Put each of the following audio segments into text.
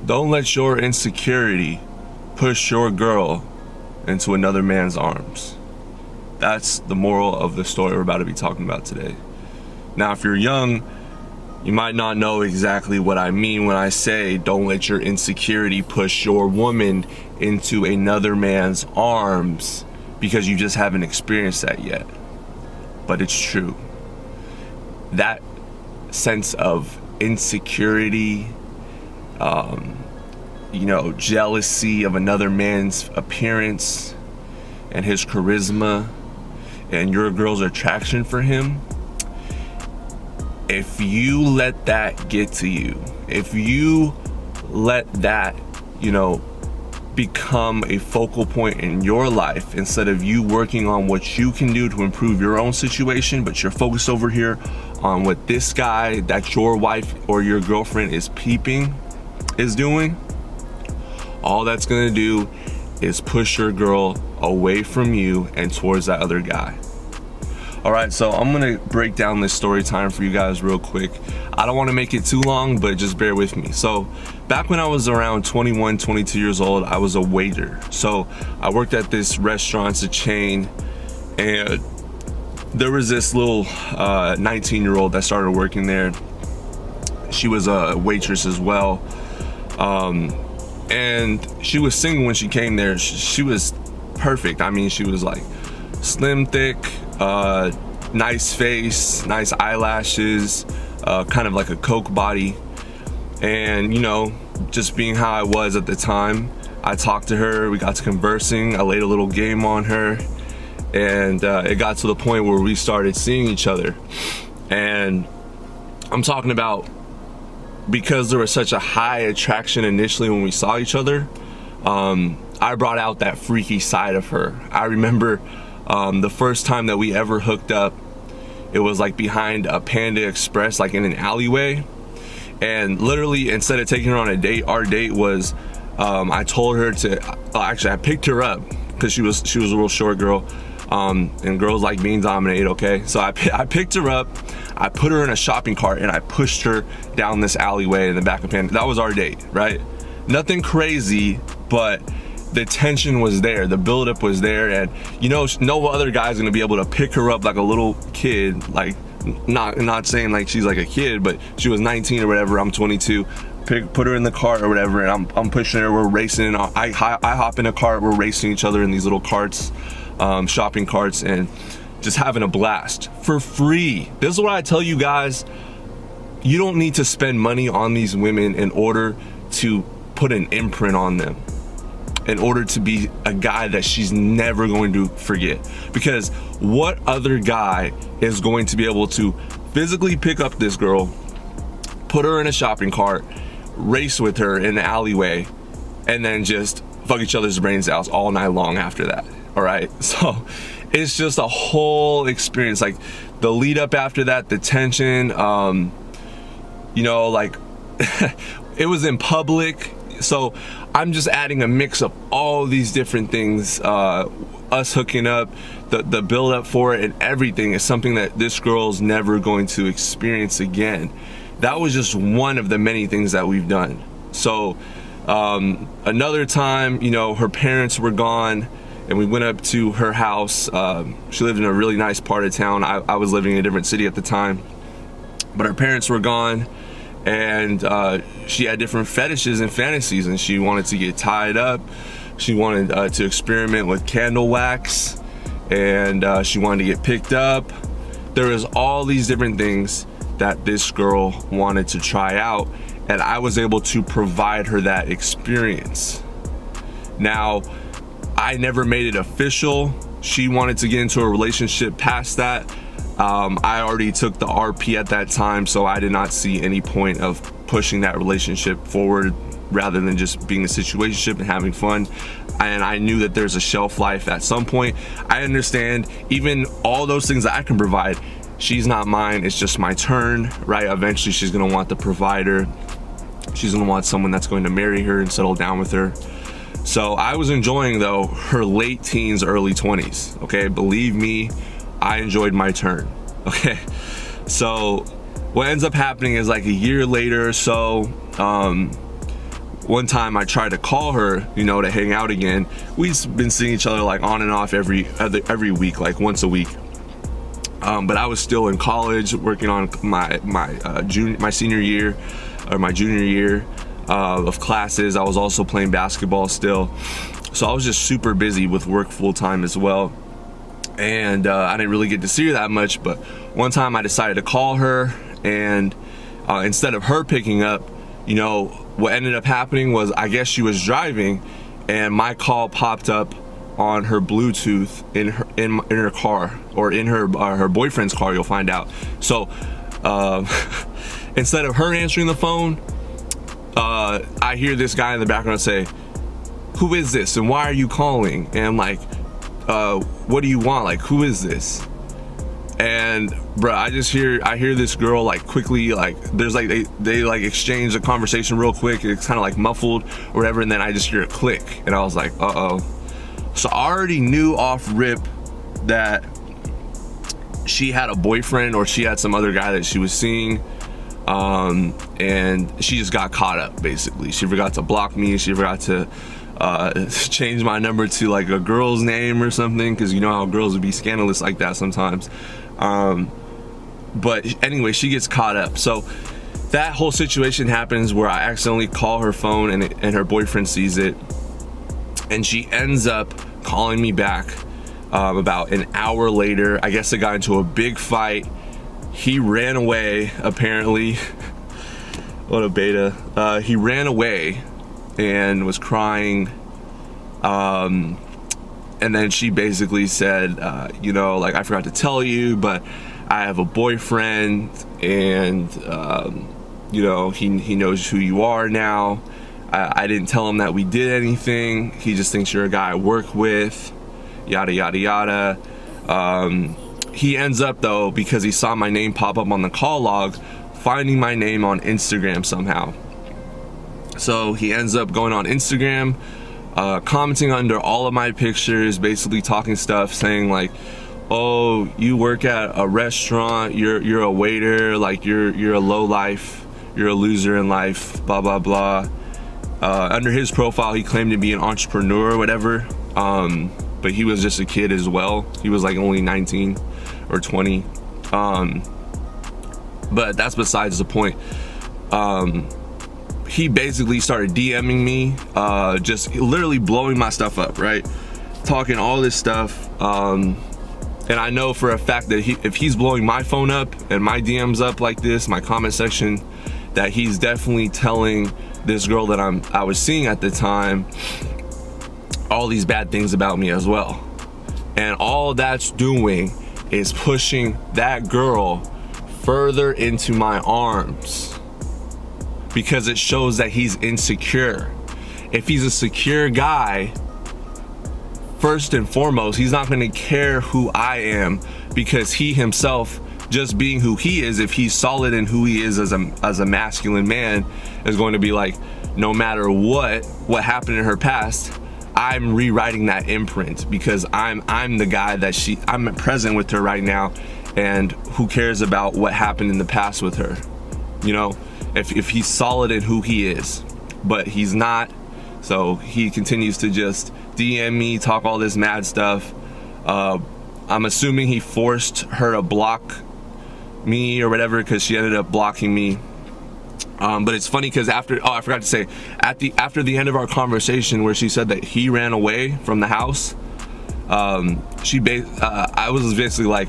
Don't let your insecurity push your girl into another man's arms. That's the moral of the story we're about to be talking about today. Now, if you're young, you might not know exactly what I mean when I say don't let your insecurity push your woman into another man's arms, because you just haven't experienced that yet. But it's true. That sense of insecurity, jealousy of another man's appearance and his charisma and your girl's attraction for him, if you let that get to you, if you let that, become a focal point in your life, instead of you working on what you can do to improve your own situation, but you're focused over here on what this guy that your wife or your girlfriend is doing, all that's gonna do is push your girl away from you and towards that other guy. All right, so I'm gonna break down this story time for you guys real quick. I don't wanna make it too long, but just bear with me. So back when I was around 21, 22 years old, I was a waiter. So I worked at this restaurant, it's a chain, and there was this little 19-year-old that started working there. She was a waitress as well. And she was single when she came there. She was perfect. I mean, she was like slim, thick, nice face, nice eyelashes, kind of like a Coke body. And just being how I was at the time, I talked to her, we got to conversing, I laid a little game on her, and it got to the point where we started seeing each other. And I'm talking about, because there was such a high attraction initially when we saw each other, I brought out that freaky side of her. I remember the first time that we ever hooked up, it was like behind a Panda Express, like in an alleyway. And literally, instead of taking her on a date, our date was, I told her to, actually I picked her up because she was a real short girl. And girls like being dominated, okay? So I picked her up, I put her in a shopping cart, and I pushed her down this alleyway in the back of Panda. That was our date, right? Nothing crazy, but the tension was there, the buildup was there, and no other guy's gonna be able to pick her up like a little kid, like not saying like she's like a kid, but she was 19 or whatever, I'm 22. Put her in the cart or whatever, and I'm pushing her, we're racing, I hop in a cart, we're racing each other in these little carts, shopping carts, and just having a blast for free. This is what I tell you guys: you don't need to spend money on these women in order to put an imprint on them, in order to be a guy that she's never going to forget. Because what other guy is going to be able to physically pick up this girl, put her in a shopping cart, race with her in the alleyway, and then just fuck each other's brains out all night long after that? All right, so it's just a whole experience. Like the lead up after that, the tension, like it was in public. So I'm just adding a mix of all these different things, us hooking up, the build up for it, and everything is something that this girl's never going to experience again. That was just one of the many things that we've done. So another time, her parents were gone, and we went up to her house. She lived in a really nice part of town. I was living in a different city at the time, but her parents were gone, and she had different fetishes and fantasies, and she wanted to get tied up. She wanted to experiment with candle wax, and she wanted to get picked up. There was all these different things that this girl wanted to try out, and I was able to provide her that experience. Now, I never made it official. She wanted to get into a relationship past that. I already took the RP at that time, so I did not see any point of pushing that relationship forward rather than just being a situationship and having fun. And I knew that there's a shelf life at some point. I understand even all those things that I can provide, she's not mine, it's just my turn, right? Eventually she's gonna want the provider. She's gonna want someone that's going to marry her and settle down with her. So I was enjoying, though, her late teens, early 20s, okay? Believe me, I enjoyed my turn, okay? So what ends up happening is like a year later or so, one time I tried to call her, you know, to hang out again. We've been seeing each other like on and off every week, like once a week. But I was still in college working on my senior year or my junior year of classes. I was also playing basketball still. So I was just super busy with work full time as well. And I didn't really get to see her that much, but one time I decided to call her, and instead of her picking up, you know, what ended up happening was, I guess she was driving and my call popped up on her Bluetooth in her car, or in her boyfriend's car, you'll find out. So instead of her answering the phone, I hear this guy in the background say, "Who is this and why are you calling?" And I'm like, what do you want? Like, who is this? And bro, I hear this girl like quickly, like there's like they like exchange a conversation real quick. It's kind of like muffled or whatever, and then I just hear a click, and I was like, uh-oh. So I already knew off rip that she had a boyfriend, or she had some other guy that she was seeing, and she just got caught up. Basically, she forgot to block me. She forgot to change my number to like a girl's name or something, because you know how girls would be scandalous like that sometimes. But anyway, she gets caught up. So that whole situation happens where I accidentally call her phone, and her boyfriend sees it, and she ends up calling me back about an hour later. I guess they got into a big fight. He ran away, apparently. What a beta. He ran away and was crying, and then she basically said, you know, like, I forgot to tell you, but I have a boyfriend, and you know, he knows who you are now. I didn't tell him that we did anything. He just thinks you're a guy I work with, yada yada yada. He ends up, though, because he saw my name pop up on the call log, finding my name on Instagram somehow. So he ends up going on Instagram, commenting under all of my pictures, basically talking stuff, saying like, "Oh, you work at a restaurant, you're a waiter, like you're a low life, you're a loser in life, blah blah blah." Under his profile, he claimed to be an entrepreneur or whatever, but he was just a kid as well. He was like only 19 or 20, but that's besides the point. He basically started DMing me, just literally blowing my stuff up, right? Talking all this stuff. And I know for a fact that if he's blowing my phone up and my DMs up like this, my comment section, that he's definitely telling this girl that I was seeing at the time all these bad things about me as well. And all that's doing is pushing that girl further into my arms, because it shows that he's insecure. If he's a secure guy, first and foremost, he's not gonna care who I am, because he himself, just being who he is, if he's solid in who he is as a masculine man, is going to be like, no matter what happened in her past, I'm rewriting that imprint, because I'm the guy that I'm present with her right now, and who cares about what happened in the past with her, you know? If he's solid in who he is, but he's not. So he continues to just DM me, talk all this mad stuff. I'm assuming he forced her to block me or whatever, because she ended up blocking me. But it's funny because I forgot to say, after the end of our conversation where she said that he ran away from the house, I was basically like,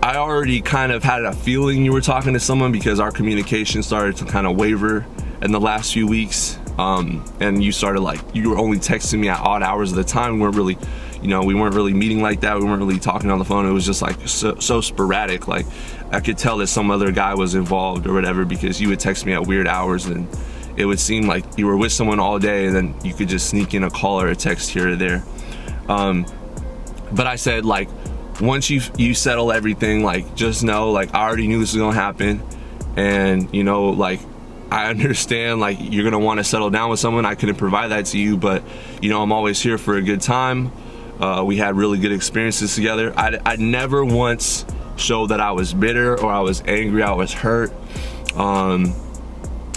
I already kind of had a feeling you were talking to someone, because our communication started to kind of waver in the last few weeks. And you started like, you were only texting me at odd hours of the time. We weren't really, you know, we weren't really meeting like that. We weren't really talking on the phone. It was just like so sporadic. Like I could tell that some other guy was involved or whatever, because you would text me at weird hours, and it would seem like you were with someone all day, and then you could just sneak in a call or a text here or there. But I said, like, once you settle everything, like, just know, like, I already knew this was gonna happen, and you know, like, I understand, like, you're gonna want to settle down with someone. I couldn't provide that to you, but you know, I'm always here for a good time. We had really good experiences together. I never once showed that I was bitter or I was angry, I was hurt.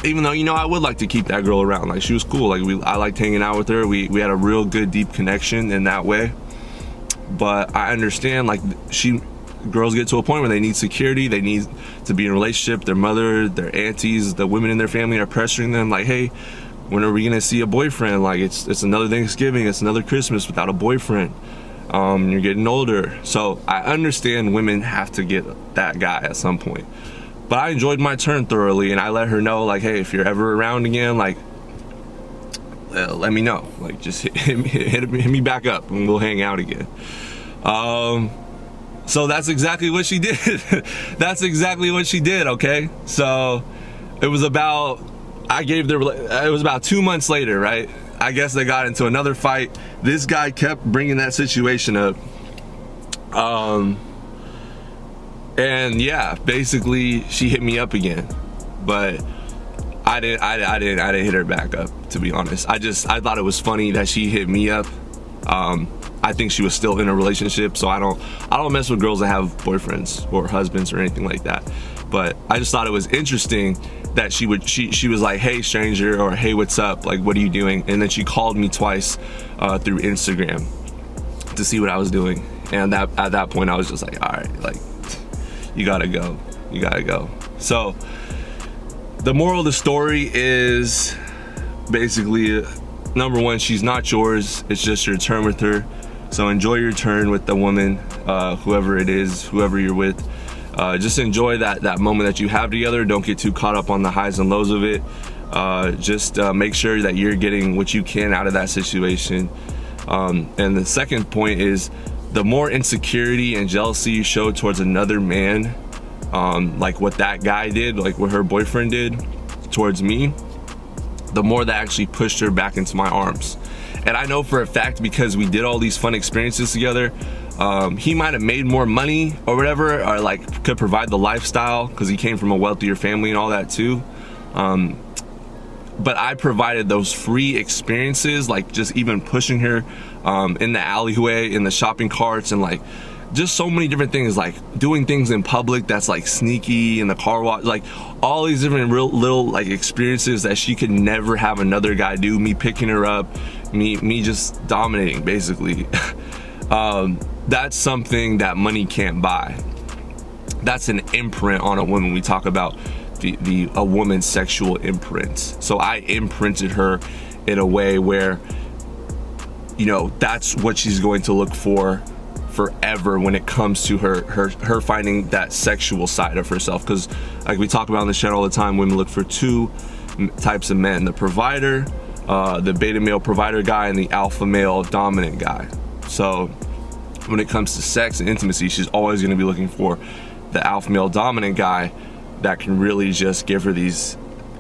even though, you know, I would like to keep that girl around. Like, she was cool. Like, I liked hanging out with her. We had a real good, deep connection in that way. But I understand, like, girls get to a point where they need security. They need to be in a relationship. Their mother, their aunties, the women in their family are pressuring them, like, hey, when are we gonna see a boyfriend? Like, it's another Thanksgiving, it's another Christmas without a boyfriend. You're getting older. So I understand women have to get that guy at some point. But I enjoyed my turn thoroughly, and I let her know, like, hey, if you're ever around again, like, let me know. Like, just hit me back up and we'll hang out again. So that's exactly what she did. That's exactly what she did, okay? So it was about 2 months later, right? I guess they got into another fight. This guy kept bringing that situation up. And yeah, basically she hit me up again, but I didn't hit her back up, to be honest. I thought it was funny that she hit me up. I think she was still in a relationship, so I don't mess with girls that have boyfriends or husbands or anything like that. But I just thought it was interesting that she was like, hey stranger, or hey, what's up, like, what are you doing? And then she called me twice through Instagram to see what I was doing. And at that point I was just like, all right, like, you gotta go. So the moral of the story is basically, number one, she's not yours, it's just your turn with her. So enjoy your turn with the woman, whoever it is, whoever you're with. Just enjoy that moment that you have together. Don't get too caught up on the highs and lows of it. Just make sure that you're getting what you can out of that situation. And the second point is, the more insecurity and jealousy you show towards another man, like what that guy did, like what her boyfriend did towards me, the more that actually pushed her back into my arms. And I know for a fact, because we did all these fun experiences together, he might have made more money or whatever, or like could provide the lifestyle because he came from a wealthier family and all that too. But I provided those free experiences, like just even pushing her in the alleyway, in the shopping carts, and like just so many different things, like doing things in public that's like sneaky, in the car wash, like all these different real little like experiences that she could never have another guy do. Me picking her up, me just dominating, basically. That's something that money can't buy. That's an imprint on a woman. We talk about a woman's sexual imprint. So I imprinted her in a way where, you know, that's what she's going to look for forever when it comes to her finding that sexual side of herself. Because like we talk about on the channel all the time, women look for two types of men: the provider, the beta male provider guy, and the alpha male dominant guy. So when it comes to sex and intimacy, she's always going to be looking for the alpha male dominant guy that can really just give her these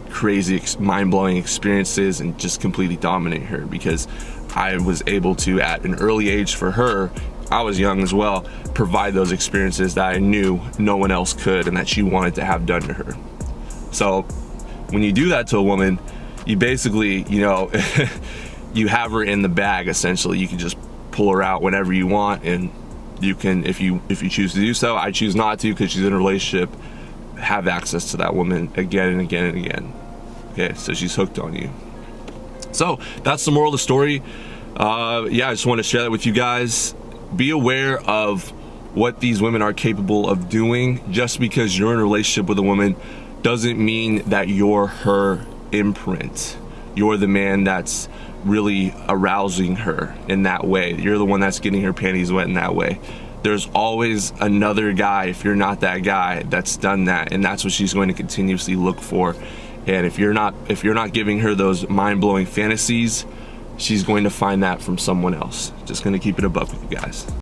crazy, mind-blowing experiences and just completely dominate her. Because I was able to, at an early age for her, I was young as well, provide those experiences that I knew no one else could and that she wanted to have done to her. So when you do that to a woman, you basically, you know, you have her in the bag essentially. You can just pull her out whenever you want, and you can, if you choose to do so. I choose not to, because she's in a relationship, have access to that woman again and again and again. Okay, so she's hooked on you. So that's the moral of the story. Yeah, I just want to share that with you guys. Be aware of what these women are capable of doing. Just because you're in a relationship with a woman doesn't mean that you're her imprint. You're the man that's really arousing her in that way. You're the one that's getting her panties wet in that way. There's always another guy, if you're not that guy, that's done that, and that's what she's going to continuously look for. And if you're not giving her those mind-blowing fantasies, she's going to find that from someone else. Just gonna keep it a buck with you guys.